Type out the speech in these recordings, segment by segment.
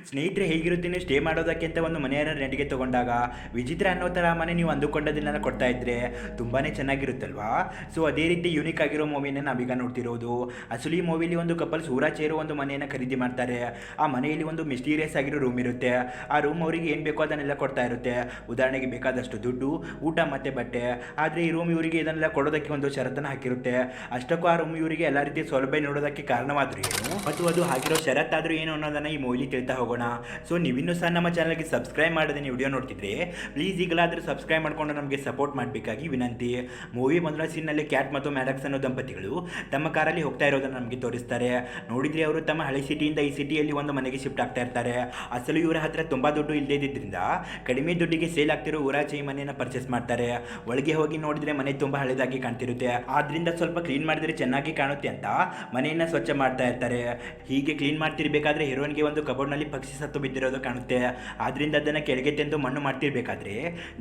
ಸ್ನೇಹಿತರೆ ಹೇಗಿರುತ್ತೆ ಸ್ಟೇ ಮಾಡೋದಕ್ಕೆ ಅಂತ ಒಂದು ಮನೆಯನ್ನು ರೆಂಟ್ಗೆ ತಗೊಂಡಾಗ ವಿಚಿತ್ರ ಅನ್ನೋ ಥರ ಮನೆ ನೀವು ಅಂದುಕೊಂಡದನ್ನೆಲ್ಲ ಕೊಡ್ತಾ ಇದ್ರೆ ತುಂಬಾ ಚೆನ್ನಾಗಿರುತ್ತಲ್ವಾ. ಸೊ ಅದೇ ರೀತಿ ಯೂನಿಕ್ ಆಗಿರೋ ಮೂವಿನ ನಾವೀಗ ನೋಡ್ತಿರೋದು. ಅಸಲು ಈ ಮೂವಿಲಿ ಒಂದು ಕಪಲ್ಸ್ ಊರ ಸೇರೋ ಒಂದು ಮನೆಯನ್ನು ಖರೀದಿ ಮಾಡ್ತಾರೆ. ಆ ಮನೆಯಲ್ಲಿ ಒಂದು ಮಿಸ್ಟೀರಿಯಸ್ ಆಗಿರೋ ರೂಮ್ ಇರುತ್ತೆ. ಆ ರೂಮ್ ಅವರಿಗೆ ಏನು ಬೇಕೋ ಅದನ್ನೆಲ್ಲ ಕೊಡ್ತಾ ಇರುತ್ತೆ. ಉದಾಹರಣೆಗೆ ಬೇಕಾದಷ್ಟು ದುಡ್ಡು, ಊಟ ಮತ್ತು ಬಟ್ಟೆ. ಆದರೆ ಈ ರೂಮ್ ಇವರಿಗೆ ಇದನ್ನೆಲ್ಲ ಕೊಡೋದಕ್ಕೆ ಒಂದು ಷರತ್ತನ್ನು ಹಾಕಿರುತ್ತೆ. ಅಷ್ಟಕ್ಕೂ ಆ ರೂಮ್ ಇವರಿಗೆ ಎಲ್ಲ ರೀತಿಯ ಸೌಲಭ್ಯ ನೋಡೋದಕ್ಕೆ ಕಾರಣವಾದ್ರು ಏನು ಮತ್ತು ಅದು ಹಾಕಿರೋ ಷರತ್ತಾದರೂ ಏನು ಅನ್ನೋದನ್ನು ಈ ಮೂವಿಲಿ ತಿಳ್ತಾ ಹೋಗೋಣ. ಸೊ ನೀವಿನ್ನೂ ಸಹ ನಮ್ಮ ಚಾನಲ್ಗೆ ಸಬ್ಸ್ಕ್ರೈಬ್ ಮಾಡದೆ ನೀವು ವಿಡಿಯೋ ನೋಡ್ತಿದ್ರೆ ಪ್ಲೀಸ್ ಈಗಲಾದರೂ ಸಬ್ಸ್ಕ್ರೈಬ್ ಮಾಡಿಕೊಂಡು ನಮಗೆ ಸಪೋರ್ಟ್ ಮಾಡಬೇಕಾಗಿ ವಿನಂತಿ. ಮೂವಿ ಮೊದಲ ಸೀನ್ನಲ್ಲಿ ಕ್ಯಾಟ್ ಮತ್ತು ಮ್ಯಾಡಕ್ಸ್ ಅನ್ನೋ ದಂಪತಿಗಳು ತಮ್ಮ ಕಾರಲ್ಲಿ ಹೋಗ್ತಾ ಇರೋದನ್ನು ನಮಗೆ ತೋರಿಸ್ತಾರೆ. ನೋಡಿದರೆ ಅವರು ತಮ್ಮ ಹಳೆ ಸಿಟಿಯಿಂದ ಈ ಸಿಟಿಯಲ್ಲಿ ಒಂದು ಮನೆಗೆ ಶಿಫ್ಟ್ ಆಗ್ತಾ ಇರ್ತಾರೆ. ಅಸಲು ಇವರ ಹತ್ರ ತುಂಬ ದುಡ್ಡು ಇಲ್ಲದೇ ಇದ್ದಿದ್ದರಿಂದ ಕಡಿಮೆ ದುಡ್ಡಿಗೆ ಸೇಲ್ ಆಗ್ತಿರೋ ಊರಾಚೆ ಈ ಮನೆಯನ್ನು ಪರ್ಚೇಸ್ ಮಾಡ್ತಾರೆ. ಒಳಗೆ ಹೋಗಿ ನೋಡಿದ್ರೆ ಮನೆ ತುಂಬ ಹಳೆದಾಗಿ ಕಾಣ್ತಿರುತ್ತೆ. ಆದ್ರಿಂದ ಸ್ವಲ್ಪ ಕ್ಲೀನ್ ಮಾಡಿದ್ರೆ ಚೆನ್ನಾಗಿ ಕಾಣುತ್ತೆ ಅಂತ ಮನೆಯನ್ನು ಸ್ವಚ್ಛ ಮಾಡ್ತಾ ಇರ್ತಾರೆ. ಹೀಗೆ ಕ್ಲೀನ್ ಮಾಡ್ತಿರ್ಬೇಕಾದ್ರೆ ಹೀರೋಯಿನ್ಗೆ ಒಂದು ಕಬೋರ್ಡ್ನಲ್ಲಿ ಪಕ್ಷಿ ಸತ್ತು ಬಿದ್ದಿರೋದು ಕಾಣುತ್ತೆ. ಆದ್ರಿಂದ ಅದನ್ನು ಕೆಳಗೆ ತೆಂದು ಮಣ್ಣು ಮಾಡ್ತಿರ್ಬೇಕಾದ್ರೆ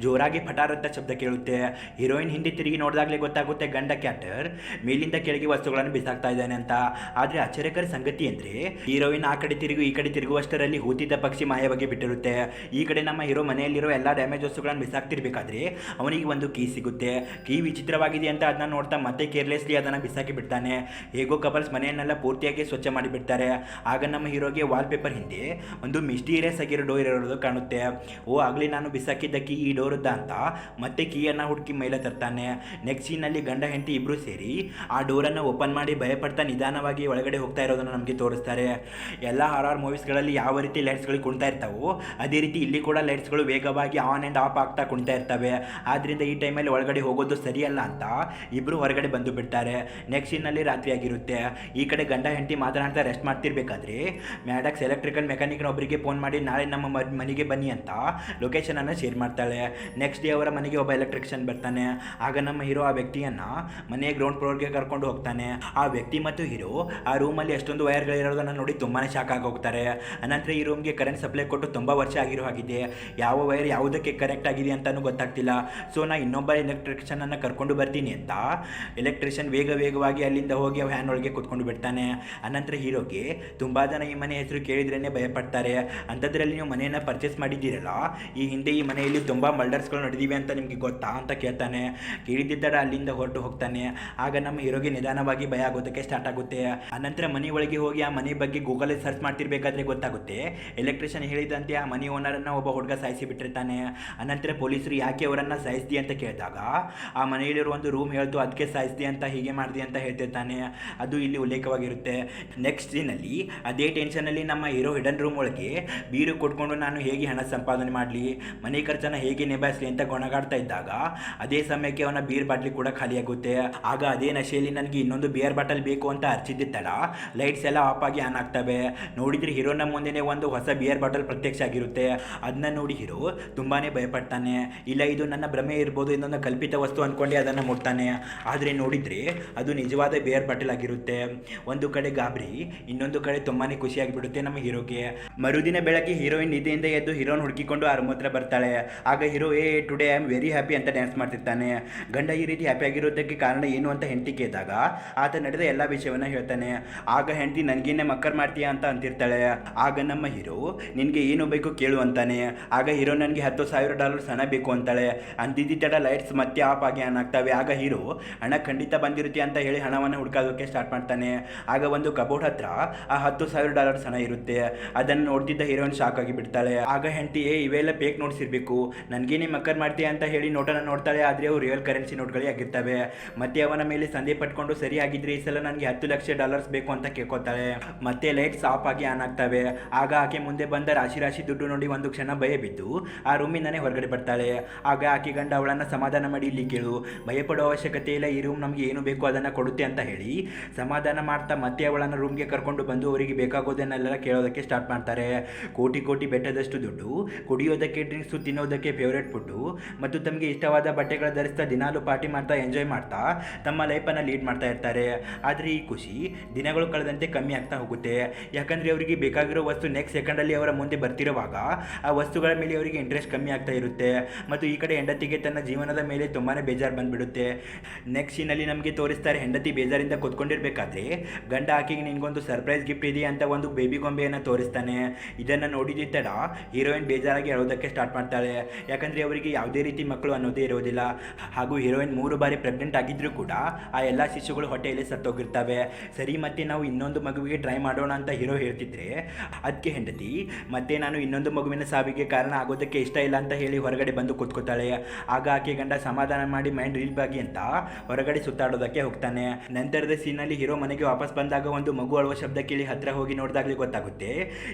ಜೋರಾಗಿ ಪಟಾರ್ ಅಂತ ಶಬ್ದ ಕೇಳುತ್ತೆ. ಹೀರೋಯಿನ್ ಹಿಂದೆ ತಿರುಗಿ ನೋಡಿದಾಗಲೇ ಗೊತ್ತಾಗುತ್ತೆ ಗಂಡ ಕ್ಯಾಟರ್ ಮೇಲಿಂದ ಕೆಳಗೆ ವಸ್ತುಗಳನ್ನು ಬಿಸಾಕ್ತಾ ಇದ್ದಾನೆ ಅಂತ. ಆದರೆ ಆಶ್ಚರ್ಯಕರ ಸಂಗತಿ ಅಂದರೆ ಹೀರೋಯಿನ್ ಆ ಕಡೆ ತಿರುಗಿ ಈ ಕಡೆ ತಿರುಗುವಷ್ಟರಲ್ಲಿ ಹೂತಿದ್ದ ಪಕ್ಷಿ ಮಾಯವಾಗಿ ಬಿಟ್ಟಿರುತ್ತೆ. ಈ ಕಡೆ ನಮ್ಮ ಹೀರೋ ಮನೆಯಲ್ಲಿರೋ ಎಲ್ಲ ಡ್ಯಾಮೇಜ್ ವಸ್ತುಗಳನ್ನು ಬಿಸಾಕ್ತಿರ್ಬೇಕಾದ್ರೆ ಅವನಿಗೆ ಒಂದು ಕೀ ಸಿಗುತ್ತೆ. ಕೀ ವಿಚಿತ್ರವಾಗಿದೆ ಅಂತ ಅದನ್ನ ನೋಡ್ತಾ ಮತ್ತೆ ಕೇರ್ಲೆಸ್ಲಿ ಅದನ್ನು ಬಿಸಾಕಿ ಬಿಡ್ತಾನೆ. ಹೇಗೋ ಕಪಲ್ಸ್ ಮನೆಯನ್ನೆಲ್ಲ ಪೂರ್ತಿಯಾಗಿ ಸ್ವಚ್ಛ ಮಾಡಿಬಿಡ್ತಾರೆ. ಆಗ ನಮ್ಮ ಹೀರೋಗೆ ವಾಲ್ ಪೇಪರ್ ಹಿಂದೆ ಒಂದು ಮಿಸ್ಟೀರಿಯಸ್ ಆಗಿರೋ ಡೋರ್ ಇರೋದು ಕಾಣುತ್ತೆ. ಓ ಆಗಲಿ ನಾನು ಬಿಸಾಕಿದ್ದ ಕೀ ಈ ಡೋರ್ದ ಅಂತ ಮತ್ತೆ ಕೀಯನ್ನು ಹುಡುಕಿ ಮೇಲೆ ತರ್ತಾನೆ. ನೆಕ್ಸ್ಟ್ ಸೀನಲ್ಲಿ ಗಂಡ ಹೆಂಡತಿ ಇಬ್ಬರು ಸೇರಿ ಆ ಡೋರನ್ನು ಓಪನ್ ಮಾಡಿ ಭಯಪಡ್ತಾ ನಿಧಾನವಾಗಿ ಒಳಗಡೆ ಹೋಗ್ತಾ ಇರೋದನ್ನು ನಮಗೆ ತೋರಿಸ್ತಾರೆ. ಎಲ್ಲ ಹಾರರ್ ಮೂವೀಸ್ಗಳಲ್ಲಿ ಯಾವ ರೀತಿ ಲೈಟ್ಸ್ಗಳು ಕುಣ್ತಾ ಇರ್ತಾವೋ ಅದೇ ರೀತಿ ಇಲ್ಲಿ ಕೂಡ ಲೈಟ್ಸ್ಗಳು ವೇಗವಾಗಿ ಆನ್ ಆ್ಯಂಡ್ ಆಫ್ ಆಗ್ತಾ ಕುಣ್ತಾ ಇರ್ತವೆ. ಆದ್ದರಿಂದ ಈ ಟೈಮಲ್ಲಿ ಒಳಗಡೆ ಹೋಗೋದು ಸರಿಯಲ್ಲ ಅಂತ ಇಬ್ಬರು ಹೊರಗಡೆ ಬಂದು ಬಿಡ್ತಾರೆ. ನೆಕ್ಸ್ಟ್ ಸೀನಲ್ಲಿ ರಾತ್ರಿ ಆಗಿರುತ್ತೆ. ಈ ಕಡೆ ಗಂಡ ಹೆಂಡತಿ ಮಾತನಾಡ್ತಾ ರೆಸ್ಟ್ ಮಾಡ್ತಿರ್ಬೇಕಾದ್ರೆ ಮ್ಯಾಡಕ್ಸ್ ಎಲೆಕ್ಟ್ರಿಕಲ್ ಮೆಕ್ಯಾನಿಕ್ನ ಒಬ್ಬರಿಗೆ ಫೋನ್ ಮಾಡಿ ನಾಳೆ ನಮ್ಮ ಮನೆಗೆ ಬನ್ನಿ ಅಂತ ಲೊಕೇಶನನ್ನು ಶೇರ್ ಮಾಡ್ತಾಳೆ. ನೆಕ್ಸ್ಟ್ ಡೇ ಅವರ ಮನೆಗೆ ಒಬ್ಬ ಎಲೆಕ್ಟ್ರಿಷಿಯನ್ ಬರ್ತಾನೆ. ಆಗ ನಮ್ಮ ಹೀರೋ ಆ ವ್ಯಕ್ತಿಯನ್ನು ಮನೆಯ ಗ್ರೌಂಡ್ ಫ್ಲೋರ್ಗೆ ಕರ್ಕೊಂಡು ಹೋಗ್ತಾನೆ. ಆ ವ್ಯಕ್ತಿ ಮತ್ತು ಹೀರೋ ಆ ರೂಮಲ್ಲಿ ಎಷ್ಟೊಂದು ವೈರ್ಗಳಿರೋದನ್ನು ನೋಡಿ ತುಂಬಾ ಶಾಕ್ ಆಗಿ ಹೋಗ್ತಾರೆ. ಅನಂತರ ಈ ರೂಮ್ಗೆ ಕರೆಂಟ್ ಸಪ್ಲೈ ಕೊಟ್ಟು ತುಂಬ ವರ್ಷ ಆಗಿರೋ ಹಾಗಿದೆ. ಯಾವ ವೈರ್ ಯಾವುದಕ್ಕೆ ಕರೆಕ್ಟ್ ಆಗಿದೆ ಅಂತಲೂ ಗೊತ್ತಾಗ್ತಿಲ್ಲ. ಸೊ ನಾ ಇನ್ನೊಬ್ಬ ಎಲೆಕ್ಟ್ರಿಷಿಯನನ್ನು ಕರ್ಕೊಂಡು ಬರ್ತೀನಿ ಅಂತ ಎಲೆಕ್ಟ್ರಿಷಿಯನ್ ವೇಗವಾಗಿ ಅಲ್ಲಿಂದ ಹೋಗಿ ವ್ಯಾನ್ ಒಳಗೆ ಕೂತ್ಕೊಂಡು ಬಿಡ್ತಾನೆ. ಅನಂತರ ಹೀರೋಗೆ ತುಂಬ ಜನ ಈ ಮನೆ ಹೆಸರು ಕೇಳಿದ್ರೇ ಭಯಪಡ್ತಾರೆ. ಅಂಥದ್ರಲ್ಲಿ ನೀವು ಮನೆಯನ್ನು ಪರ್ಚೇಸ್ ಮಾಡಿದ್ದೀರಲ್ಲ, ಈ ಹಿಂದೆ ಈ ಮನೆಯಲ್ಲಿ ತುಂಬ ಮರ್ಡರ್ಸ್ಗಳು ನಡೆದಿವೆ ಅಂತ ನಿಮಗೆ ಗೊತ್ತಾ ಅಂತ ಕೇಳ್ತಾನೆ. ಕೇಳಿದ್ದ ಅಲ್ಲಿಂದ ಹೊರಟು ಹೋಗ್ತಾನೆ. ಆಗ ನಮ್ಮ ಹೀರೋಗೆ ನಿಧಾನವಾಗಿ ಭಯ ಆಗೋದಕ್ಕೆ ಸ್ಟಾರ್ಟ್ ಆಗುತ್ತೆ. ಅನಂತರ ಮನೆ ಒಳಗೆ ಹೋಗಿ ಆ ಮನೆ ಬಗ್ಗೆ ಗೂಗಲಲ್ಲಿ ಸರ್ಚ್ ಮಾಡ್ತಿರ್ಬೇಕಾದ್ರೆ ಗೊತ್ತಾಗುತ್ತೆ ಎಲೆಕ್ಟ್ರಿಷಿಯನ್ ಹೇಳಿದಂತೆ ಆ ಮನೆ ಓನರನ್ನು ಒಬ್ಬ ಹುಡುಗ ಸಾಯಿಸಿ ಬಿಟ್ಟಿರ್ತಾನೆ. ಅನಂತರ ಪೊಲೀಸರು ಯಾಕೆ ಅವರನ್ನು ಸಾಯಿಸಿದೆ ಅಂತ ಕೇಳಿದಾಗ ಆ ಮನೆಯಲ್ಲಿರೋ ಒಂದು ರೂಮ್ ಹೇಳ್ತು ಅದಕ್ಕೆ ಸಾಯಿಸಿದೆ ಅಂತ ಹೀಗೆ ಮಾಡಿದೆ ಅಂತ ಹೇಳ್ತಿರ್ತಾನೆ. ಅದು ಇಲ್ಲಿ ಉಲ್ಲೇಖವಾಗಿರುತ್ತೆ. ನೆಕ್ಸ್ಟ್ ಸೀನಲ್ಲಿ ಅದೇ ಟೆನ್ಷನಲ್ಲಿ ನಮ್ಮ ಹೀರೋ ಹಿಡನ್ ರೂಮ್ ಒಳಗೆ ಬೀರು ಕೊಟ್ಕೊಂಡು ನಾನು ಹೇಗೆ ಹಣ ಸಂಪಾದನೆ ಮಾಡಲಿ, ಮನೆ ಖರ್ಚನ್ನು ಹೇಗೆ ನಿಭಾಯಿಸಲಿ ಅಂತ ಗೊಣಗಾಡ್ತಾ ಇದ್ದಾಗ ಅದೇ ಸಮಯಕ್ಕೆ ಅವನ ಬೀರ್ ಬಾಟ್ಲಿ ಕೂಡ ಖಾಲಿಯಾಗುತ್ತೆ. ಆಗ ಅದೇ ನಶೆಯಲ್ಲಿ ನನಗೆ ಇನ್ನೊಂದು ಬಿಯರ್ ಬಾಟಲ್ ಬೇಕು ಅಂತ ಅರ್ಚಿದ್ದ ಲೈಟ್ಸ್ ಎಲ್ಲ ಆಫ್ ಆಗಿ ಆನ್ ಆಗ್ತವೆ. ನೋಡಿದ್ರೆ ಹೀರೋನ ಮುಂದೆನೇ ಒಂದು ಹೊಸ ಬಿಯರ್ ಬಾಟಲ್ ಪ್ರತ್ಯಕ್ಷ ಆಗಿರುತ್ತೆ. ಅದನ್ನ ನೋಡಿ ಹೀರೋ ತುಂಬಾನೇ ಭಯಪಡ್ತಾನೆ. ಇಲ್ಲ ಇದು ನನ್ನ ಭ್ರಮೆ ಇರ್ಬೋದು, ಇನ್ನೊಂದು ಕಲ್ಪಿತ ವಸ್ತು ಅಂದ್ಕೊಂಡೆ ಅದನ್ನು ಮುಟ್ತಾನೆ. ಆದರೆ ನೋಡಿದರೆ ಅದು ನಿಜವಾದ ಬಿಯರ್ ಬಾಟಲ್ ಆಗಿರುತ್ತೆ. ಒಂದು ಕಡೆ ಗಾಬರಿ, ಇನ್ನೊಂದು ಕಡೆ ತುಂಬಾನೇ ಖುಷಿಯಾಗಿಬಿಡುತ್ತೆ ನಮ್ಮ ಹೀರೋಗೆ. ಮರುದಿನ ಬೆಳಗ್ಗೆ ಹೀರೋಯಿನ್ ನಿದ್ದೆಯಿಂದ ಎದ್ದು ಹೀರೋನ್ ಹುಡುಕಿಕೊಂಡು ಆ ರೂಮ್ ಹತ್ರ ಬರ್ತಾಳೆ. ಆಗ hero today I am very happy ಅಂತ ಡ್ಯಾನ್ಸ್ ಮಾಡ್ತಿರ್ತಾನೆ. ಗಂಡ ಈ ರೀತಿ ಹ್ಯಾಪಿ ಆಗಿರೋದಕ್ಕೆ ಕಾರಣ ಏನು ಅಂತ ಹೆಂಡತಿ ಕೇಳಿದಾಗ ಆತ ನಡೆದ ಎಲ್ಲ ವಿಷಯವನ್ನು ಹೇಳ್ತಾನೆ. ಆಗ ಹೆಂಡತಿ ನನಗೇನೆ ಮಕ್ಕರ್ ಮಾಡ್ತೀಯಾ ಅಂತ ಅಂತಿರ್ತಾಳೆ. ಆಗ ನಮ್ಮ ಹೀರೋ ನಿನಗೆ ಏನು ಬೇಕು ಕೇಳು ಅಂತಾನೆ. ಆಗ ಹೀರೋ ನನಗೆ $10,000 ಹಣ ಬೇಕು ಅಂತಾಳೆ. ಅಂದಿದ್ದ ಲೈಟ್ಸ್ ಮತ್ತೆ ಆಫ್ ಆಗಿ ಆನ್ ಆಗ್ತವೆ. ಆಗ ಹೀರೋ ಹಣ ಖಂಡಿತ ಬಂದಿರುತ್ತೆ ಅಂತ ಹೇಳಿ ಹಣವನ್ನು ಹುಡುಕೋದಕ್ಕೆ ಸ್ಟಾರ್ಟ್ ಮಾಡ್ತಾನೆ. ಆಗ ಒಂದು ಕಬೋರ್ಡ್ ಹತ್ರ ಆ $10,000 ಹಣ ಇರುತ್ತೆ. ಅದನ್ನು ನೋಡ್ತಿದ್ದ ಹೀರೋಯಿನ್ ಶಾಕ್ ಆಗಿ ಬಿಡ್ತಾಳೆ. ಆಗ ಹೆಂಡತಿ ಇವೆಲ್ಲ ಫೇಕ್ ನೋಟ್ಸ್ ಇರಬೇಕು, ನನಗೇನೆ ಮಕ್ಕರ್ ಮಾಡ್ತೀಯ ಅಂತ ಹೇಳಿ ನೋಟನ್ನು ನೋಡ್ತಾಳೆ. ಆದರೆ ಅವು ರಿಯಲ್ ಕರೆನ್ಸಿ ನೋಟ್ಗಳೇ ಆಗಿರ್ತವೆ. ಮತ್ತೆ ಅವನ ಮೇಲೆ ಸಂದೇಹ ಪಟ್ಕೊಂಡು ಸರಿ ಆಗಿದ್ರೆ ಈ ಸಲ ನನಗೆ $10 ಲಕ್ಷ ಬೇಕು ಅಂತ ಕೇಳ್ಕೊತಾಳೆ. ಮತ್ತೆ ಲೈಟ್ಸ್ ಆಫ್ ಆಗಿ ಆನ್ ಆಗ್ತವೆ. ಆಗ ಆಕೆ ಮುಂದೆ ಬಂದ ರಾಶಿ ದುಡ್ಡು ನೋಡಿ ಒಂದು ಕ್ಷಣ ಭಯ ಬಿದ್ದು ಆ ರೂಮಿಂದಾನೇ ಹೊರಗಡೆ ಬರ್ತಾಳೆ. ಆಗ ಆಕೆ ಗಂಡ ಅವಳನ್ನು ಸಮಾಧಾನ ಮಾಡಿ ಇಲ್ಲಿ ಕೇಳು, ಭಯಪಡೋ ಅವಶ್ಯಕತೆ ಇಲ್ಲ, ಈ ರೂಮ್ ನಮಗೆ ಏನು ಬೇಕು ಅದನ್ನು ಕೊಡುತ್ತೆ ಅಂತ ಹೇಳಿ ಸಮಾಧಾನ ಮಾಡ್ತಾ ಮತ್ತೆ ಅವಳನ್ನು ರೂಮ್ಗೆ ಕರ್ಕೊಂಡು ಬಂದು ಅವರಿಗೆ ಬೇಕಾಗೋದನ್ನೆಲ್ಲ ಕೇಳೋದಕ್ಕೆ ಸ್ಟಾರ್ಟ್ ಮಾಡ್ತಾರೆ. ಕೋಟಿ ಬೆಟ್ಟದಷ್ಟು ದುಡ್ಡು, ಕುಡಿಯೋದಕ್ಕೆ, ಡ್ರಿಂಕ್ಸು, ತಿನ್ನೋದಕ್ಕೆ, ಫೇವ್ರೇಟ್ ಫುಡ್ಡು ಮತ್ತು ತಮಗೆ ಇಷ್ಟವಾದ ಬಟ್ಟೆಗಳು ಧರಿಸ್ತಾ ದಿನಾಲು ಪಾರ್ಟಿ ಮಾಡ್ತಾ ಎಂಜಾಯ್ ಮಾಡ್ತಾ ತಮ್ಮ ಲೈಫನ್ನು ಲೀಡ್ ಮಾಡ್ತಾ ಇರ್ತಾರೆ. ಆದರೆ ಈ ಖುಷಿ ದಿನಗಳು ಕಳೆದಂತೆ ಕಮ್ಮಿ ಆಗ್ತಾ ಹೋಗುತ್ತೆ. ಯಾಕಂದರೆ ಅವರಿಗೆ ಬೇಕಾಗಿರೋ ವಸ್ತು ನೆಕ್ಸ್ಟ್ ಸೆಕೆಂಡಲ್ಲಿ ಅವರ ಮುಂದೆ ಬರ್ತಿರುವಾಗ ಆ ವಸ್ತುಗಳ ಮೇಲೆ ಅವರಿಗೆ ಇಂಟ್ರೆಸ್ಟ್ ಕಮ್ಮಿ ಆಗ್ತಾ ಇರುತ್ತೆ. ಮತ್ತು ಈ ಕಡೆ ಹೆಂಡತಿಗೆ ತನ್ನ ಜೀವನದ ಮೇಲೆ ತುಂಬಾ ಬೇಜಾರು ಬಂದುಬಿಡುತ್ತೆ. ನೆಕ್ಸ್ಟ್ ಸೀನಲ್ಲಿ ನಮಗೆ ತೋರಿಸ್ತಾರೆ ಹೆಂಡತಿ ಬೇಜಾರಿಂದ ಕೂತ್ಕೊಂಡಿರ್ಬೇಕಾದ್ರೆ ಗಂಡ ಆಕೆಗೆ ನಿನಗೊಂದು ಸರ್ಪ್ರೈಸ್ ಗಿಫ್ಟ್ ಇದೆ ಅಂತ ಒಂದು ಬೇಬಿ ಗೊಂಬೆಯನ್ನು ತೋರಿಸ್ತಾನೆ. ಹೇಳ್ತಾನೆ. ಇದನ್ನು ನೋಡಿದ ತಡ ಹೀರೋಯಿನ್ ಬೇಜಾರಾಗಿ ಹೇಳೋದಕ್ಕೆ ಸ್ಟಾರ್ಟ್ ಮಾಡ್ತಾಳೆ. ಯಾಕಂದರೆ ಅವರಿಗೆ ಯಾವುದೇ ರೀತಿ ಮಕ್ಕಳು ಅನ್ನೋದೇ ಇರೋದಿಲ್ಲ. ಹಾಗೂ ಹೀರೋಯಿನ್ 3 ಬಾರಿ ಪ್ರೆಗ್ನೆಂಟ್ ಆಗಿದ್ದರೂ ಕೂಡ ಆ ಎಲ್ಲ ಶಿಶುಗಳು ಹೊಟ್ಟೆಯಲ್ಲಿ ಸತ್ತೋಗಿರ್ತವೆ. ಸರಿ, ಮತ್ತೆ ನಾವು ಇನ್ನೊಂದು ಮಗುವಿಗೆ ಟ್ರೈ ಮಾಡೋಣ ಅಂತ ಹೀರೋ ಹೇಳ್ತಿದ್ರೆ ಅದಕ್ಕೆ ಹೆಂಡತಿ ಮತ್ತೆ ನಾನು ಇನ್ನೊಂದು ಮಗುವಿನ ಸಾವಿಗೆ ಕಾರಣ ಆಗೋದಕ್ಕೆ ಇಷ್ಟ ಇಲ್ಲ ಅಂತ ಹೇಳಿ ಹೊರಗಡೆ ಬಂದು ಕೂತ್ಕೋತಾಳೆ. ಆಗ ಆಕೆ ಗಂಡ ಸಮಾಧಾನ ಮಾಡಿ ಮೈಂಡ್ ರಿಲೀಫ್ ಆಗಿ ಅಂತ ಹೊರಗಡೆ ಸುತ್ತಾಡೋದಕ್ಕೆ ಹೋಗ್ತಾನೆ. ನಂತರದ ಸೀನಲ್ಲಿ ಹೀರೋ ಮನೆಗೆ ವಾಪಸ್ ಬಂದಾಗ ಒಂದು ಮಗು ಅಳುವ ಶಬ್ದ ಕೇಳಿ ಹತ್ರ ಹೋಗಿ ನೋಡಿದಾಗಲೇ ಗೊತ್ತಾಗುತ್ತೆ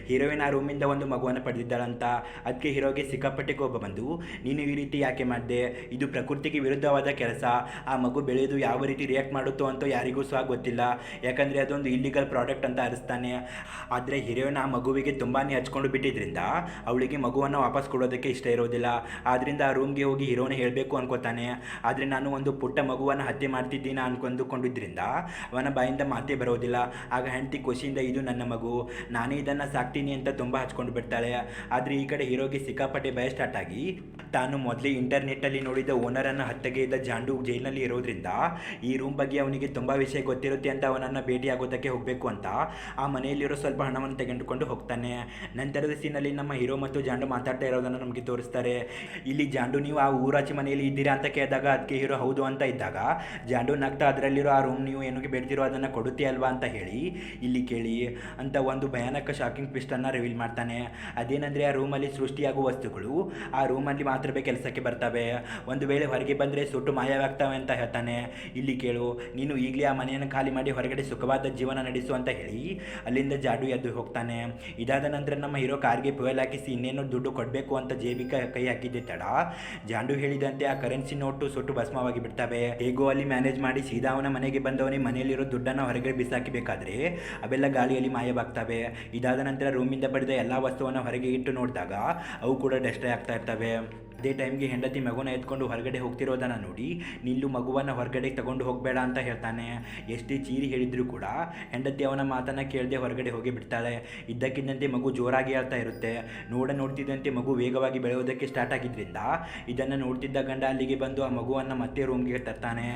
ಹೀರೋಯಿನ್ ಆ ರೂಮಿಂದ ಒಂದು ಮಗುವನ್ನು ಪಡೆದಿದ್ದಾಳಂತ. ಅದಕ್ಕೆ ಹೀರೋಗೆ ಸಿಕ್ಕಾಪಟ್ಟೆ ಕೋಪ ಬಂದು ನೀನು ಈ ರೀತಿ ಯಾಕೆ ಮಾಡಿದೆ, ಇದು ಪ್ರಕೃತಿಗೆ ವಿರುದ್ಧವಾದ ಕೆಲಸ, ಆ ಮಗು ಬೆಳೆಯೋದು ಯಾವ ರೀತಿ ರಿಯಾಕ್ಟ್ ಮಾಡುತ್ತೋ ಅಂತ ಯಾರಿಗೂ ಸಹ ಗೊತ್ತಿಲ್ಲ, ಯಾಕಂದರೆ ಅದೊಂದು ಇಲ್ಲಿಗಲ್ ಪ್ರಾಡಕ್ಟ್ ಅಂತ ಅನಿಸ್ತಾನೆ. ಆದರೆ ಹೀರೋಯಿನ್ ಆ ಮಗುವಿಗೆ ತುಂಬಾ ಹಚ್ಕೊಂಡು ಬಿಟ್ಟಿದ್ರಿಂದ ಅವಳಿಗೆ ಮಗುವನ್ನು ವಾಪಸ್ ಕೊಡೋದಕ್ಕೆ ಇಷ್ಟ ಇರೋದಿಲ್ಲ. ಆದ್ದರಿಂದ ಆ ರೂಮ್ಗೆ ಹೋಗಿ ಹೀರೋನೇ ಹೇಳಬೇಕು ಅನ್ಕೋತಾನೆ. ಆದರೆ ನಾನು ಒಂದು ಪುಟ್ಟ ಮಗುವನ್ನು ಹತ್ಯೆ ಮಾಡ್ತಿದ್ದೀನಿ ಅನ್ಕೊಂಡುಕೊಂಡಿದ್ದರಿಂದ ಅವನ ಬಾಯಿಂದ ಮಾತೇ ಬರೋದಿಲ್ಲ. ಆಗ ಹೆಂಡತಿ ಖುಷಿಯಿಂದ ಇದು ನನ್ನ ಮಗು, ನಾನೇ ಇದನ್ನು ಸಾಕ್ತೀನಿ ಅಂತ ತುಂಬ ಹಚ್ಕೊಂಡು ಬಿಡ್ತಾಳೆ. ಆದರೆ ಈ ಕಡೆ ಹೀರೋಗೆ ಸಿಕ್ಕಾಪಟ್ಟೆ ಭಯ ಸ್ಟಾರ್ಟ್ ಆಗಿ ತಾನು ಮೊದಲೇ ಇಂಟರ್ನೆಟ್ಟಲ್ಲಿ ನೋಡಿದ ಓನರನ್ನು ಹತ್ಯೆಗೆ ಇದ್ದ ಜಾಂಡು ಜೈಲಿನಲ್ಲಿ ಇರೋದ್ರಿಂದ ಈ ರೂಮ್ ಬಗ್ಗೆ ಅವನಿಗೆ ತುಂಬ ವಿಷಯ ಗೊತ್ತಿರುತ್ತೆ ಅಂತ ಅವನನ್ನು ಭೇಟಿಯಾಗೋದಕ್ಕೆ ಹೋಗಬೇಕು ಅಂತ ಆ ಮನೆಯಲ್ಲಿರೋ ಸ್ವಲ್ಪ ಹಣವನ್ನು ತೆಗೆದುಕೊಂಡು ಹೋಗ್ತಾನೆ. ನಂತರದ ಸೀನಲ್ಲಿ ನಮ್ಮ ಹೀರೋ ಮತ್ತು ಜಾಂಡು ಮಾತಾಡ್ತಾ ಇರೋದನ್ನು ನಮಗೆ ತೋರಿಸ್ತಾರೆ. ಇಲ್ಲಿ ಜಾಂಡು ನೀವು ಆ ಊರಾಚೆ ಮನೆಯಲ್ಲಿ ಇದ್ದೀರಾ ಅಂತ ಕೇಳಿದಾಗ ಅದಕ್ಕೆ ಹೀರೋ ಹೌದು ಅಂತ ಇದ್ದಾಗ ಜಾಂಡು ನಗ್ತಾ ಅದರಲ್ಲಿರೋ ಆ ರೂಮ್ ನೀವು ಏನಕ್ಕೆ ಬೇಡ್ತಿರೋ ಅದನ್ನು ಕೊಡುತ್ತೆ ಅಲ್ವಾ ಅಂತ ಹೇಳಿ ಇಲ್ಲಿ ಕೇಳಿ ಅಂತ ಒಂದು ಭಯಾನಕ ಶಾಕಿಂಗ್ ಟ್ವಿಸ್ಟನ್ನು ರಿವೀಲ್ ಮಾಡ್ತಾನೆ. ಅದೇನೆಂದರೆ ಆ ರೂಮಲ್ಲಿ ಸೃಷ್ಟಿಯಾಗುವ ವಸ್ತುಗಳು ಆ ರೂಮಲ್ಲಿ ಮಾತ್ರವೇ ಕೆಲಸಕ್ಕೆ ಬರ್ತವೆ, ಒಂದು ವೇಳೆ ಹೊರಗೆ ಬಂದರೆ ಸುಟ್ಟು ಮಾಯವಾಗ್ತವೆ ಅಂತ ಹೇಳ್ತಾನೆ. ಇಲ್ಲಿ ಕೇಳು, ನೀನು ಈಗಲೇ ಆ ಮನೆಯನ್ನು ಖಾಲಿ ಮಾಡಿ ಹೊರಗಡೆ ಸುಖವಾದ ಜೀವನ ನಡೆಸು ಅಂತ ಹೇಳಿ ಅಲ್ಲಿಂದ ಜಾಂಡು ಎದ್ದು ಹೋಗ್ತಾನೆ. ಇದಾದ ನಂತರ ನಮ್ಮ ಹೀರೋ ಕಾರ್ಗೆ ಫ್ಯೂಯಲ್ ಹಾಕಿಸಿ ಇನ್ನೇನೋ ದುಡ್ಡು ಕೊಡಬೇಕು ಅಂತ ಜೇಬಿಗೆ ಕೈ ಹಾಕಿದ್ದೆ ತಡ ಜಾಂಡು ಹೇಳಿದಂತೆ ಆ ಕರೆನ್ಸಿ ನೋಟು ಸುಟ್ಟು ಭಸ್ಮವಾಗಿ ಬಿಡ್ತವೆ. ಹೇಗೋ ಅಲ್ಲಿ ಮ್ಯಾನೇಜ್ ಮಾಡಿ ಸೀದಾ ಅವನ ಮನೆಗೆ ಬಂದವನೇ ಮನೆಯಲ್ಲಿರೋ ದುಡ್ಡನ್ನು ಹೊರಗಡೆ ಬಿಸಾಕಿಬೇಕಾದ್ರೆ ಅವೆಲ್ಲ ಗಾಳಿಯಲ್ಲಿ ಮಾಯವಾಗ್ತವೆ. ಇದಾದ ನಂತರ ರೂಮಿಂದ ಪಡೆದ ಎಲ್ಲ ವಸ್ತುವನ್ನು ಹೊರಗೆ ಇಟ್ಟು ನೋಡಿದಾಗ ಅವು ಕೂಡ ಡೆಸ್ಟ್ರಾಯ್ ಆಗ್ತಾ ಇರ್ತವೆ. ಅದೇ ಟೈಮ್ಗೆ ಹೆಂಡತಿ ಮಗುನ ಎತ್ಕೊಂಡು ಹೊರಗಡೆ ಹೋಗ್ತಿರೋದನ್ನು ನೋಡಿ ನಿಲ್ಲು, ಮಗುವನ್ನು ಹೊರಗಡೆ ತಗೊಂಡು ಹೋಗಬೇಡ ಅಂತ ಹೇಳ್ತಾನೆ. ಎಷ್ಟೇ ಚೀರಿ ಹೇಳಿದರೂ ಕೂಡ ಹೆಂಡತಿ ಅವನ ಮಾತನ್ನು ಕೇಳದೆ ಹೊರಗಡೆ ಹೋಗಿ ಬಿಡ್ತಾಳೆ. ಇದ್ದಕ್ಕಿದ್ದಂತೆ ಮಗು ಜೋರಾಗಿ ಹೇಳ್ತಾ ಇರುತ್ತೆ. ನೋಡ್ತಿದ್ದಂತೆ ಮಗು ವೇಗವಾಗಿ ಬೆಳೆಯೋದಕ್ಕೆ ಸ್ಟಾರ್ಟ್ ಆಗಿದ್ದರಿಂದ ಇದನ್ನು ನೋಡ್ತಿದ್ದ ಗಂಡ ಅಲ್ಲಿಗೆ ಬಂದು ಆ ಮಗುವನ್ನು ಮತ್ತೆ ರೂಮ್ಗೆ ತರ್ತಾನೆ.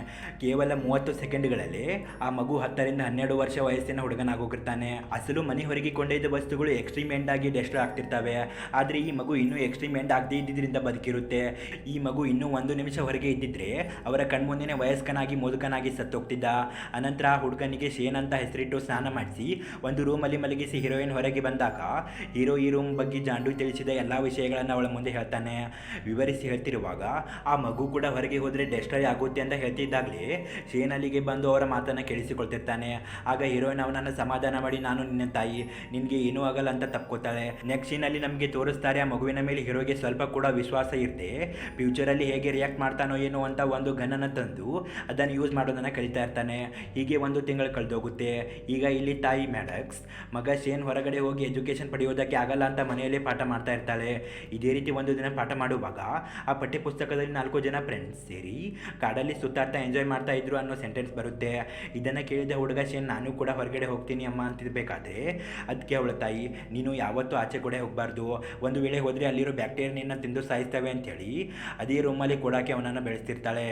ಕೇವಲ 30 ಸೆಕೆಂಡ್ಗಳಲ್ಲಿ ಆ ಮಗು 10 ರಿಂದ 12 ವರ್ಷ ವಯಸ್ಸಿನ ಹುಡುಗನಾಗೋಗಿರ್ತಾನೆ. ಅಸಲು ಮನೆ ಹೊರಗೆ ಕೊಂಡೊಯ್ದ ವಸ್ತುಗಳು ಎಕ್ಸ್ಟ್ರೀಮ್ ಎಂಡ್ ಆಗಿ ಡೆಸ್ಟ್ರಾಯ್ ಆಗ್ತಿರ್ತವೆ. ಆದರೆ ಈ ಮಗು ಇನ್ನೂ ಎಕ್ಸ್ಟ್ರೀಮ್ ಎಂಡ್ ಆಗದೇ ಇದ್ದಿದ್ದರಿಂದ ಬದುಕಿರುತ್ತೆ. ಈ ಮಗು ಇನ್ನೂ 1 ನಿಮಿಷ ಹೊರಗೆ ಇದ್ದಿದ್ರೆ ಅವರ ಕಣ್ಮುಂದಿನ ವಯಸ್ಕನಾಗಿ ಮುದುಕನಾಗಿ ಸತ್ತೋಗ್ತಿದ್ದ. ಅನಂತರ ಆ ಹುಡುಗನಿಗೆ ಶೇನ್ ಅಂತ ಹೆಸರಿಟ್ಟು ಸ್ನಾನ ಮಾಡಿಸಿ ಒಂದು ರೂಮಲ್ಲಿ ಮಲಗಿಸಿ ಹೀರೋಯಿನ್ ಹೊರಗೆ ಬಂದಾಗ ಹೀರೋ ಈ ರೂಮ್ ಬಗ್ಗೆ ಜಾಂಡು ತಿಳಿಸಿದ ಎಲ್ಲ ವಿಷಯಗಳನ್ನು ಅವಳ ಮುಂದೆ ಹೇಳ್ತಾನೆ. ವಿವರಿಸಿ ಹೇಳ್ತಿರುವಾಗ ಆ ಮಗು ಕೂಡ ಹೊರಗೆ ಹೋದರೆ ಡೆಸ್ಟ್ರಾಯ್ ಆಗುತ್ತೆ ಅಂತ ಹೇಳ್ತಿದ್ದಾಗಲೇ ಶೇನ್ ಅಲ್ಲಿಗೆ ಬಂದು ಅವರ ಮಾತನ್ನು ಕೇಳಿಸಿಕೊಳ್ತಿರ್ತಾನೆ. ಆಗ ಹೀರೋಯಿನ್ ಅವನನ್ನು ಸಮಾಧಾನ ಮಾಡಿ ನಾನು ನಿನ್ನ ತಾಯಿ, ನಿನಗೆ ಏನೂ ಆಗಲ್ಲ ಅಂತ ತಪ್ಕೋತಾಳೆ. ನೆಕ್ಸ್ಟ್ ಸೀನಲ್ಲಿ ನಮಗೆ ತೋರಿಸ್ತಾರೆ ಆ ಮಗುವಿನ ಮೇಲೆ ಹೀರೋಗೆ ಸ್ವಲ್ಪ ಕೂಡ ವಿಶ್ವಾಸ ಇರದೆ ಫ್ಯೂಚರಲ್ಲಿ ಹೇಗೆ ರಿಯಾಕ್ಟ್ ಮಾಡ್ತಾನೋ ಏನೋ ಅಂತ ಒಂದು ಗನ್ನನ್ನು ತಂದು ಅದನ್ನು ಯೂಸ್ ಮಾಡೋದನ್ನು ಕಲಿತಾ ಇರ್ತಾನೆ. ಹೀಗೆ 1 ತಿಂಗಳು ಕಳೆದೋಗುತ್ತೆ. ಈಗ ಇಲ್ಲಿ ತಾಯಿ ಮ್ಯಾಡಕ್ಸ್ ಮಗ ಶೇನ್ ಹೊರಗಡೆ ಹೋಗಿ ಎಜುಕೇಷನ್ ಪಡೆಯೋದಕ್ಕೆ ಆಗಲ್ಲ ಅಂತ ಮನೆಯಲ್ಲೇ ಪಾಠ ಮಾಡ್ತಾ ಇರ್ತಾಳೆ. ಇದೇ ರೀತಿ ಒಂದು ದಿನ ಪಾಠ ಮಾಡುವಾಗ ಆ ಪಠ್ಯ ಪುಸ್ತಕದಲ್ಲಿ 4 ಜನ ಫ್ರೆಂಡ್ಸ್ ಸೇರಿ ಕಾಡಲ್ಲಿ ಸುತ್ತಾಡ್ತಾ ಎಂಜಾಯ್ ಮಾಡ್ತಾ ಇದ್ರು ಅನ್ನೋ ಸೆಂಟೆನ್ಸ್ ಬರುತ್ತೆ. ಇದನ್ನು ಕೇಳಿದ ಹುಡುಗ ಶೇನ್ ನಾನು ಕೂಡ ಹೊರಗಡೆ ಹೋಗ್ತೀನಿ ಅಮ್ಮ ಅಂತಿರ್ಬೇಕಾದ್ರೆ ಅದಕ್ಕೆ ಅವಳ ತಾಯಿ ನೀನು ಯಾವತ್ತೂ ಆಚೆ ಕೂಡ ಹೋಗಬಾರ್ದು, ಒಂದು ವೇಳೆ ಹೋದರೆ ಅಲ್ಲಿರೋ ಬ್ಯಾಕ್ಟೀರಿಯನ್ನ ತಿಂದು ಸಾಯಿಸ್ತವೆ ಅಂಥೇಳಿ ಅದೇ ರೂಮಲ್ಲಿ ಕೊಡೋಕ್ಕೆ ಅವನನ್ನು ಬೆಳೆಸ್ತಿರ್ತಾಳೆ.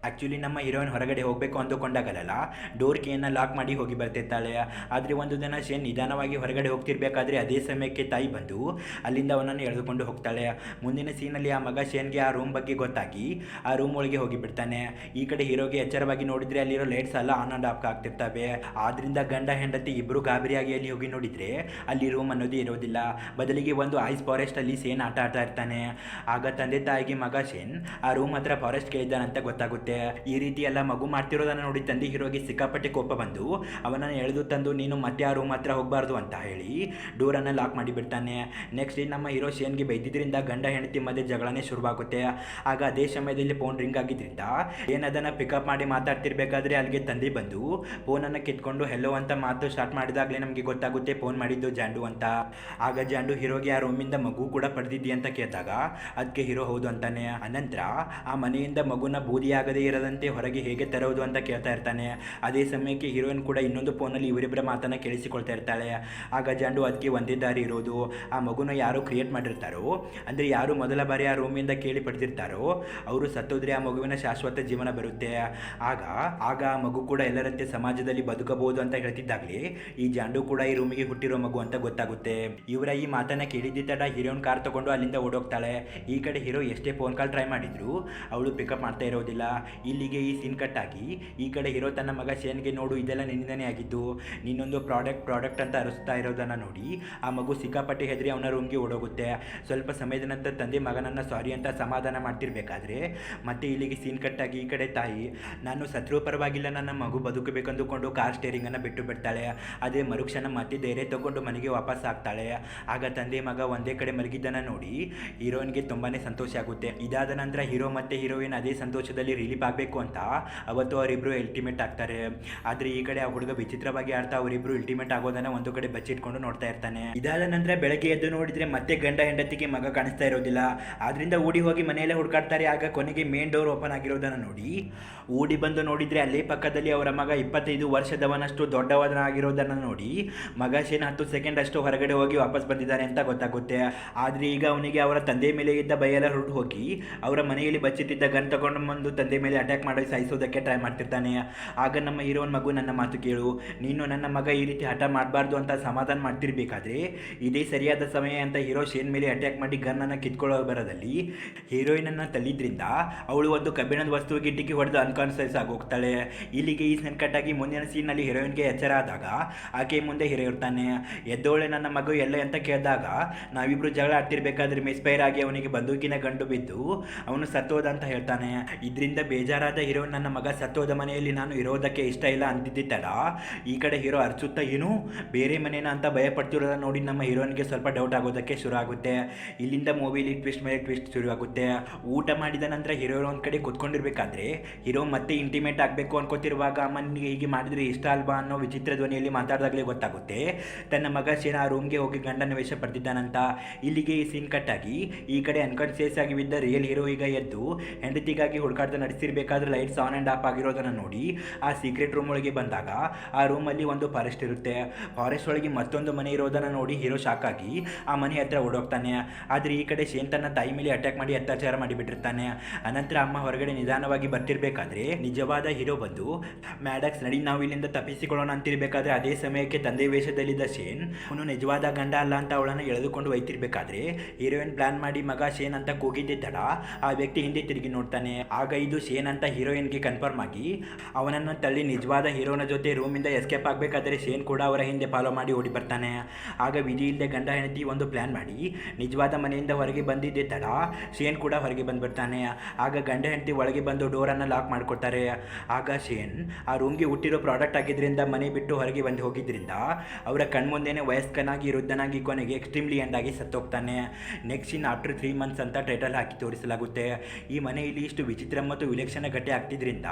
ಆ್ಯಕ್ಚುಲಿ ನಮ್ಮ ಹೀರೋಯಿನ್ ಹೊರಗಡೆ ಹೋಗಬೇಕು ಅಂದುಕೊಂಡಾಗಲ್ಲ ಡೋರ್ ಕೀಯನ್ನು ಲಾಕ್ ಮಾಡಿ ಹೋಗಿ ಬರ್ತಿರ್ತಾಳೆ. ಆದರೆ ಒಂದು ದಿನ ಶೇನ್ ನಿಧಾನವಾಗಿ ಹೊರಗಡೆ ಹೋಗ್ತಿರ್ಬೇಕಾದ್ರೆ ಅದೇ ಸಮಯಕ್ಕೆ ತಾಯಿ ಬಂದು ಅಲ್ಲಿಂದ ಅವನನ್ನು ಎಳೆದುಕೊಂಡು ಹೋಗ್ತಾಳೆ. ಮುಂದಿನ ಸೀನಲ್ಲಿ ಆ ಮಗ ಶೇನ್ಗೆ ಆ ರೂಮ್ ಬಗ್ಗೆ ಗೊತ್ತಾಗಿ ಆ ರೂಮ್ ಒಳಗೆ ಹೋಗಿಬಿಡ್ತಾನೆ. ಈ ಕಡೆ ಹೀರೋಗೆ ಎಚ್ಚರವಾಗಿ ನೋಡಿದರೆ ಅಲ್ಲಿರೋ ಲೈಟ್ಸ್ ಎಲ್ಲ ಆನ್ ಆ್ಯಂಡ್ ಆಫ್ ಆಗ್ತಿರ್ತವೆ. ಆದ್ದರಿಂದ ಗಂಡ ಹೆಂಡತಿ ಇಬ್ಬರು ಗಾಬರಿಯಾಗಿ ಅಲ್ಲಿ ಹೋಗಿ ನೋಡಿದರೆ ಅಲ್ಲಿ ರೂಮ್ ಅನ್ನೋದೇ ಇರೋದಿಲ್ಲ, ಬದಲಿಗೆ ಒಂದು ಐಸ್ ಫಾರೆಸ್ಟಲ್ಲಿ ಶೇನ್ ಆಟ ಆಡ್ತಾ ಇರ್ತಾನೆ. ಆಗ ತಂದೆ ತಾಯಿಗೆ ಮಗ ಶೇನ್ ಆ ರೂಮ್ ಹತ್ರ ಫಾರೆಸ್ಟ್ ಕೇಳಿದ್ದಾನಂತ ಗೊತ್ತಾಗುತ್ತೆ. ಈ ರೀತಿ ಎಲ್ಲ ಮಗು ಮಾಡ್ತಿರೋದನ್ನು ನೋಡಿ ತಂದೆ ಹೀರೋಗೆ ಸಿಕ್ಕಾಪಟ್ಟೆ ಕೋಪ ಬಂದು ಅವನನ್ನು ಎಳೆದು ತಂದು ನೀನು ಮತ್ತೆ ಆ ರೂಮ್ ಹತ್ರ ಹೋಗಬಾರ್ದು ಅಂತ ಹೇಳಿ ಡೋರನ್ನು ಲಾಕ್ ಮಾಡಿಬಿಡ್ತಾನೆ. ನೆಕ್ಸ್ಟ್ ನಮ್ಮ ಹೀರೋ ಶೇನ್ಗೆ ಬೈದಿದ್ದರಿಂದ ಗಂಡ ಹೆಂಡತಿ ಮಧ್ಯೆ ಜಗಳನೇ ಶುರುವಾಗುತ್ತೆ. ಆಗ ಅದೇ ಸಮಯದಲ್ಲಿ ಫೋನ್ ರಿಂಗ್ ಆಗಿದ್ದರಿಂದ ಶೇನ್ ಅದನ್ನು ಪಿಕಪ್ ಮಾಡಿ ಮಾತಾಡ್ತಿರ್ಬೇಕಾದ್ರೆ ಅಲ್ಲಿಗೆ ತಂದೆ ಬಂದು ಫೋನನ್ನು ಕಿತ್ಕೊಂಡು ಹೆಲೋ ಅಂತ ಮಾತು ಸ್ಟಾರ್ಟ್ ಮಾಡಿದಾಗಲೇ ನಮಗೆ ಗೊತ್ತಾಗುತ್ತೆ ಫೋನ್ ಮಾಡಿದ್ದು ಜಾಂಡು ಅಂತ. ಆಗ ಜಾಂಡು ಹೀರೋಗೆ ಆ ರೂಮಿಂದ ಮಗು ಕೂಡ ಪಡೆದಿದ್ದಿ ಅಂತ ಕೇಳಿದಾಗ ಅದಕ್ಕೆ ಹೀರೋ ಹೌದು ಅಂತಾನೆ. ಅನಂತರ ಆ ಮನೆಯಿಂದ ಮಗುನ ಬೂದಿಯಾಗದೆ ಮರ್ಯಾದೆ ಇರದಂತೆ ಹೊರಗೆ ಹೇಗೆ ತರುವುದು ಅಂತ ಕೇಳ್ತಾ ಇರ್ತಾನೆ. ಅದೇ ಸಮಯಕ್ಕೆ ಹೀರೋಯಿನ್ ಕೂಡ ಇನ್ನೊಂದು ಫೋನಲ್ಲಿ ಇವರಿಬ್ಬರ ಮಾತನ್ನು ಕೇಳಿಸಿಕೊಳ್ತಾ ಇರ್ತಾಳೆ. ಆಗ ಜಾಂಡು ಅದಕ್ಕೆ ಒಂದೇ ದಾರಿ ಇರೋದು, ಆ ಮಗುನ ಯಾರು ಕ್ರಿಯೇಟ್ ಮಾಡಿರ್ತಾರೋ, ಅಂದರೆ ಯಾರು ಮೊದಲ ಬಾರಿ ಆ ರೂಮಿಂದ ಕೇಳಿ ಪಡೆದಿರ್ತಾರೋ ಅವರು ಸತ್ತೋದ್ರೆ ಆ ಮಗುವಿನ ಶಾಶ್ವತ ಜೀವನ ಬರುತ್ತೆ. ಆಗ ಆಗ ಆ ಮಗು ಕೂಡ ಎಲ್ಲರಂತೆ ಸಮಾಜದಲ್ಲಿ ಬದುಕಬಹುದು ಅಂತ ಹೇಳ್ತಿದ್ದಾಗಲೇ ಈ ಜಾಂಡು ಕೂಡ ಈ ರೂಮಿಗೆ ಹುಟ್ಟಿರೋ ಮಗು ಅಂತ ಗೊತ್ತಾಗುತ್ತೆ. ಇವರ ಈ ಮಾತನ್ನ ಕೇಳಿದ್ದ ತಡ ಹೀರೋಯಿನ್ ಕಾರ್ ತಗೊಂಡು ಅಲ್ಲಿಂದ ಓಡೋಗ್ತಾಳೆ. ಈ ಕಡೆ ಹೀರೋ ಎಷ್ಟೇ ಫೋನ್ ಕಾಲ್ ಟ್ರೈ ಮಾಡಿದ್ರು ಅವಳು ಪಿಕಪ್ ಮಾಡ್ತಾ ಇರೋದಿಲ್ಲ. ಇಲ್ಲಿಗೆ ಈ ಸೀನ್ ಕಟ್ ಆಗಿ ಈ ಕಡೆ ಹೀರೋ ತನ್ನ ಮಗ ಶೇನ್ಗೆ, ನೋಡು ಇದೆಲ್ಲ ನಿನ್ನಿಂದನೇ ಆಗಿದ್ದು, ನೀನೊಂದು ಪ್ರಾಡಕ್ಟ್ ಅಂತ ಅರಿಸ್ತಾ ಇರೋದನ್ನು ನೋಡಿ ಆ ಮಗು ಸಿಕ್ಕಾಪಟ್ಟೆ ಹೆದರಿ ಅವನ ರೂಮ್ಗೆ ಓಡೋಗುತ್ತೆ. ಸ್ವಲ್ಪ ಸಮಯದ ನಂತರ ತಂದೆ ಮಗನನ್ನು ಸಾರಿ ಅಂತ ಸಮಾಧಾನ ಮಾಡ್ತಿರ್ಬೇಕಾದ್ರೆ ಮತ್ತೆ ಇಲ್ಲಿಗೆ ಸೀನ್ ಕಟ್ ಆಗಿ ಈ ಕಡೆ ತಾಯಿ, ನಾನು ಸತ್ರೂ ಪರವಾಗಿಲ್ಲ, ನನ್ನ ಮಗು ಬದುಕಬೇಕಂದುಕೊಂಡು ಕಾರ್ ಸ್ಟೇರಿಂಗನ್ನು ಬಿಟ್ಟು ಬಿಡ್ತಾಳೆ. ಅದೇ ಮರುಕ್ಷಣ ಮತ್ತೆ ಧೈರ್ಯ ತಗೊಂಡು ಮನೆಗೆ ವಾಪಸ್ ಆಗ್ತಾಳೆ. ಆಗ ತಂದೆ ಮಗ ಒಂದೇ ಕಡೆ ಮಲಗಿದ್ದನ್ನು ನೋಡಿ ಹೀರೋಯಿನ್ಗೆ ತುಂಬಾ ಸಂತೋಷ ಆಗುತ್ತೆ. ಇದಾದ ನಂತರ ಹೀರೋ ಮತ್ತು ಹೀರೋಯಿನ್ ಅದೇ ಸಂತೋಷದಲ್ಲಿ ರಿಲೀಫ್ ಆಗಬೇಕು ಅಂತ ಅವತ್ತು ಅವರಿಬ್ಬರು ಅಲ್ಟಿಮೇಟ್ ಆಗ್ತಾರೆ. ಆದರೆ ಈ ಕಡೆ ಆ ಹುಡುಗ ವಿಚಿತ್ರವಾಗಿ ಆಡ್ತಾ ಅವರಿಬ್ಬರು ಅಲ್ಟಿಮೇಟ್ ಆಗೋದನ್ನು ಒಂದು ಕಡೆ ಬಚ್ಚಿಟ್ಕೊಂಡು ನೋಡ್ತಾ ಇರ್ತಾನೆ. ಇದಾದ ನಂತರ ಬೆಳಗ್ಗೆ ಎದ್ದು ನೋಡಿದರೆ ಮತ್ತೆ ಗಂಡ ಹೆಂಡತಿಗೆ ಮಗ ಕಾಣಿಸ್ತಾ ಇರೋದಿಲ್ಲ. ಆದ್ರಿಂದ ಓಡಿ ಹೋಗಿ ಮನೆಯಲ್ಲೇ ಹುಡುಕಾಡ್ತಾರೆ. ಆಗ ಕೊನೆಗೆ ಮೇನ್ ಡೋರ್ ಓಪನ್ ಆಗಿರೋದನ್ನು ನೋಡಿ ಓಡಿ ಬಂದು ನೋಡಿದರೆ ಅಲ್ಲೇ ಪಕ್ಕದಲ್ಲಿ ಅವರ ಮಗ 25 ವರ್ಷದವನಷ್ಟು ದೊಡ್ಡವನಾಗಿರೋದನ್ನು ನೋಡಿ ಮಗ ಶೇನ್ 10 ಸೆಕೆಂಡ್ ಅಷ್ಟು ಹೊರಗಡೆ ಹೋಗಿ ವಾಪಸ್ ಬಂದಿದ್ದಾನೆ ಅಂತ ಗೊತ್ತಾಗುತ್ತೆ. ಆದರೆ ಈಗ ಅವನಿಗೆ ಅವರ ತಂದೆ ಮೇಲೆ ಇದ್ದ ಭಯ ಎಲ್ಲ ಹೊರಟು ಹೋಗಿ ಅವರ ಮನೆಯಲ್ಲಿ ಬಚ್ಚಿಟ್ಟಿದ್ದ ಗನ್ ತಗೊಂಡು ಬಂದು ತಂದೆ ಮೇಲೆ ಅಟ್ಯಾಕ್ ಮಾಡಿ ಸಾಯಿಸೋದಕ್ಕೆ ಟ್ರೈ ಮಾಡ್ತಿರ್ತಾನೆ. ಆಗ ನಮ್ಮ ಹೀರೋನ್ ಮಗು, ನನ್ನ ಮಾತು ಕೇಳು, ನೀನು ನನ್ನ ಮಗ ಈ ರೀತಿ ಹಠ ಮಾಡಬಾರ್ದು ಅಂತ ಸಮಾಧಾನ ಮಾಡ್ತಿರ್ಬೇಕಾದ್ರೆ ಇದೇ ಸರಿಯಾದ ಸಮಯ ಅಂತ ಹೀರೋ ಶೇನ್ ಮೇಲೆ ಅಟ್ಯಾಕ್ ಮಾಡಿ ಗನ್ನನ್ನು ಕಿತ್ಕೊಳ್ಳೋ ಬರೋದಲ್ಲಿ ಹೀರೋಯಿನನ್ನು ತಳ್ಳಿದ್ರಿಂದ ಅವಳು ಒಂದು ಕಬ್ಬಿಣದ ವಸ್ತುವಿಗೆ ಡಿಕ್ಕಿ ಹೊಡೆದು ಅನ್ಕಾನ್ಸಿಯಸ್ ಆಗೋಗ್ತಾಳೆ. ಇಲ್ಲಿಗೆ ಈ ಸೀನ್ ಕಟ್ ಆಗಿ ಮುಂದಿನ ಸೀನ್ನಲ್ಲಿ ಹೀರೋಯಿನ್ಗೆ ಎಚ್ಚರ ಆದಾಗ ಆಕೆ ಮುಂದೆ ಹೀರೋ ಇರ್ತಾನೆ. ಎದ್ದೋಳೆ ನನ್ನ ಮಗು ಎಲ್ಲ ಅಂತ ಕೇಳಿದಾಗ ನಾವಿಬ್ರು ಜಗಳ ಆಡ್ತಿರ್ಬೇಕಾದ್ರೆ ಮಿಸ್ಫೈರ್ ಆಗಿ ಅವನಿಗೆ ಬಂದೂಕಿನ ಗಂಡು ಬಿದ್ದು ಅವನು ಸತ್ತೋದ ಅಂತ ಹೇಳ್ತಾನೆ. ಇದರಿಂದ ಬೇಜಾರಾದ ಹೀರೋ, ನನ್ನ ಮಗ ಸತ್ತೋದ ಮನೆಯಲ್ಲಿ ನಾನು ಇರೋದಕ್ಕೆ ಇಷ್ಟ ಇಲ್ಲ ಅಂತಿದ್ದಿತ್ತಲ್ಲ. ಈ ಕಡೆ ಹೀರೋ ಅರ್ಚುತ್ತಾ ಏನು ಬೇರೆ ಮನೇನ ಅಂತ ಭಯ ಪಡ್ತಿರೋದನ್ನ ನೋಡಿ ನಮ್ಮ ಹೀರೋಯಿನ್ಗೆ ಸ್ವಲ್ಪ ಡೌಟ್ ಆಗೋದಕ್ಕೆ ಶುರು ಆಗುತ್ತೆ. ಇಲ್ಲಿಂದ ಮೂವಿಲಿ ಟ್ವಿಸ್ಟ್ ಮೇಲೆ ಟ್ವಿಸ್ಟ್ ಶುರು ಆಗುತ್ತೆ. ಊಟ ಮಾಡಿದ ನಂತರ ಹೀರೋ ಒಂದು ಕಡೆ ಕುತ್ಕೊಂಡಿರ್ಬೇಕಾದ್ರೆ ಹೀರೋ ಮತ್ತೆ ಇಂಟಿಮೇಟ್ ಆಗಬೇಕು ಅನ್ಕೋತಿರುವಾಗ ಅಮ್ಮನಿಗೆ ಹೀಗೆ ಮಾಡಿದ್ರೆ ಇಷ್ಟ ಅಲ್ವಾ ಅನ್ನೋ ವಿಚಿತ್ರ ಧ್ವನಿಯಲ್ಲಿ ಮಾತಾಡಿದಾಗಲೇ ಗೊತ್ತಾಗುತ್ತೆ ತನ್ನ ಮಗ ಶೇನ್ ಆ ರೂಮ್ಗೆ ಹೋಗಿ ಗಂಡನ ವೇಷ ಪಡೆದಿದ್ದಾನಂತ. ಇಲ್ಲಿಗೆ ಈ ಸೀನ್ ಕಟ್ ಆಗಿ ಈ ಕಡೆ ಅನ್ಕಾನ್ಸಿಯಸ್ ಆಗಿ ಬಿದ್ದ ರಿಯಲ್ ಹೀರೋ ಈಗ ಎದ್ದು ಹೆಂಡತಿಗಾಗಿ ಹುಡುಕಾಟ ನಡೆಸಿರ್ಬೇಕಾದ್ರೆ ಲೈಟ್ಸ್ ಆನ್ ಆ್ಯಂಡ್ ಆಫ್ ಆಗಿರೋದನ್ನು ನೋಡಿ ಆ ಸೀಕ್ರೆಟ್ ರೂಮ್ ಒಳಗೆ ಬಂದಾಗ ಆ ರೂಮಲ್ಲಿ ಒಂದು ಫಾರೆಸ್ಟ್ ಇರುತ್ತೆ. ಫಾರೆಸ್ಟ್ ಒಳಗೆ ಮತ್ತೊಂದು ಮನೆ ಇರೋದನ್ನು ನೋಡಿ ಹೀರೋ ಶಾಕ್ ಆಗಿ ಆ ಮನೆ ಹತ್ರ ಓಡೋಗ್ತಾನೆ. ಆದರೆ ಈ ಕಡೆ ಶೇನ್ ತನ್ನ ತಾಯಿ ಮೇಲೆ ಅಟ್ಯಾಕ್ ಮಾಡಿ ಅತ್ಯಾಚಾರ ಮಾಡಿಬಿಟ್ಟಿರ್ತಾನೆ. ಅನಂತರ ಅಮ್ಮ ಹೊರಗಡೆ ನಿಧಾನವಾಗಿ ಬರ್ತಿರ್ಬೇಕಾದ್ರೆ ನಿಜವಾದ ಹೀರೋ ಬಂದು, ಮ್ಯಾಡಕ್ಸ್ ನಡಿ ನಾವು ಇಲ್ಲಿಂದ ತಪ್ಪಿಸಿಕೊಳ್ಳೋಣ ಅಂತಿರ್ಬೇಕಾದ್ರೆ ಅದೇ ಸಮಯಕ್ಕೆ ತಂದೆ ವೇಷದಲ್ಲಿದ್ದ ಶೇನ್ ಅವನು ನಿಜವಾದ ಗಂಡ ಅಲ್ಲ ಅಂತ ಅವಳನ್ನು ಎಳೆದುಕೊಂಡು ಒಯ್ತಿರ್ಬೇಕಾದ್ರೆ ಹೀರೋಯಿನ್ ಪ್ಲಾನ್ ಮಾಡಿ ಮಗ ಶೇನ್ ಅಂತ ಕೂಗಿದ್ದೆ ತಡ ಆ ವ್ಯಕ್ತಿ ಹಿಂದೆ ತಿರುಗಿ ನೋಡ್ತಾನೆ. ಆಗ ಇದು ಶೇನ್ ಅಂತ ಹೀರೋಯಿನ್ಗೆ ಕನ್ಫರ್ಮ್ ಆಗಿ ಅವನನ್ನು ತಳ್ಳಿ ನಿಜವಾದ ಹೀರೋನ ಜೊತೆ ರೂಮಿಂದ ಎಸ್ಕೇಪ್ ಆಗಬೇಕಾದ್ರೆ ಶೇನ್ ಕೂಡ ಅವರ ಹಿಂದೆ ಫಾಲೋ ಮಾಡಿ ಓಡಿ ಬರ್ತಾನೆ. ಆಗ ವಿಧಿ ಇಲ್ಲದೆ ಗಂಡ ಹೆಂಡತಿ ಒಂದು ಪ್ಲಾನ್ ಮಾಡಿ ನಿಜವಾದ ಮನೆಯಿಂದ ಹೊರಗೆ ಬಂದಿದ್ದೆ ತಡ ಶೇನ್ ಕೂಡ ಹೊರಗೆ ಬಂದ್ಬಿಡ್ತಾನೆ. ಆಗ ಗಂಡ ಹೆಂಡತಿ ಒಳಗೆ ಬಂದು ಡೋರನ್ನು ಲಾಕ್ ಮಾಡ್ಕೊಳ್ತಾರೆ. ಆಗ ಶೇನ್ ಆ ರೂಮ್ಗೆ ಹುಟ್ಟಿರೋ ಪ್ರಾಡಕ್ಟ್ ಆಗಿದ್ದರಿಂದ ಮನೆ ಬಿಟ್ಟು ಹೊರಗೆ ಬಂದು ಹೋಗಿದ್ದರಿಂದ ಅವರ ಕಣ್ಮುಂದೆನೇ ವಯಸ್ಕನಾಗಿ ವೃದ್ಧನಾಗಿ ಕೊನೆಗೆ ಎಕ್ಸ್ಟ್ರೀಮ್ಲಿ ಎಂಡ್ ಆಗಿ ಸತ್ತೋಗ್ತಾನೆ. ನೆಕ್ಸ್ಟ್ ಇನ್ ಆಫ್ಟರ್ 3 ಮಂತ್ಸ್ ಅಂತ ಟೈಟಲ್ ಹಾಕಿ ತೋರಿಸಲಾಗುತ್ತೆ. ಈ ಮನೆಯಲ್ಲಿ ಇಷ್ಟು ವಿಚಿತ್ರ ಮತ್ತು ವಿಲಕ್ಷಣ ಘಟನೆ ಆಗ್ತಿದ್ರಿಂದ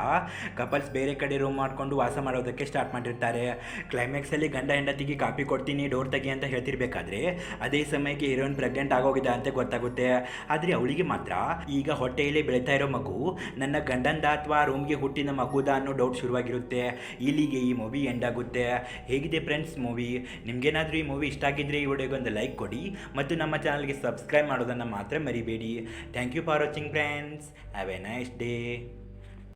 ಕಪಲ್ಸ್ ಬೇರೆ ಕಡೆ ರೂಮ್ ಮಾಡಿಕೊಂಡು ವಾಸ ಮಾಡೋದಕ್ಕೆ ಸ್ಟಾರ್ಟ್ ಮಾಡಿರ್ತಾರೆ. ಕ್ಲೈಮ್ಯಾಕ್ಸಲ್ಲಿ ಗಂಡ ಹೆಂಡತಿಗೆ ಕಾಪಿ ಕೊಡ್ತೀನಿ ಡೋರ್ ತೆಗಿ ಅಂತ ಹೇಳ್ತಿರ್ಬೇಕಾದ್ರೆ ಅದೇ ಸಮಯಕ್ಕೆ ಹೀರೋಯಿನ್ ಪ್ರೆಗ್ನೆಂಟ್ ಆಗೋಗಿದೆ ಅಂತ ಗೊತ್ತಾಗುತ್ತೆ. ಆದರೆ ಅವಳಿಗೆ ಮಾತ್ರ ಈಗ ಹೊಟ್ಟೆಯಲ್ಲಿ ಬೆಳೀತಾ ಇರೋ ಮಗು ನನ್ನ ಗಂಡಂದ ಅಥವಾ ರೂಮ್ಗೆ ಹುಟ್ಟಿನ ಮಗುದ ಅನ್ನೋ ಡೌಟ್ ಶುರುವಾಗಿರುತ್ತೆ. ಇಲ್ಲಿಗೆ ಈ ಮೂವಿ ಎಂಡ್ ಆಗುತ್ತೆ. ಹೇಗಿದೆ ಫ್ರೆಂಡ್ಸ್ ಮೂವಿ? ನಿಮಗೇನಾದರೂ ಈ ಮೂವಿ ಇಷ್ಟ ಆಗಿದ್ರೆ ಈ ವಿಡಿಯೋಗೆ ಒಂದು ಲೈಕ್ ಕೊಡಿ ಮತ್ತು ನಮ್ಮ ಚಾನಲ್ಗೆ ಸಬ್ಸ್ಕ್ರೈಬ್ ಮಾಡೋದನ್ನು ಮಾತ್ರ ಮರಿಬೇಡಿ. Thank you for watching friends. Have a nice day.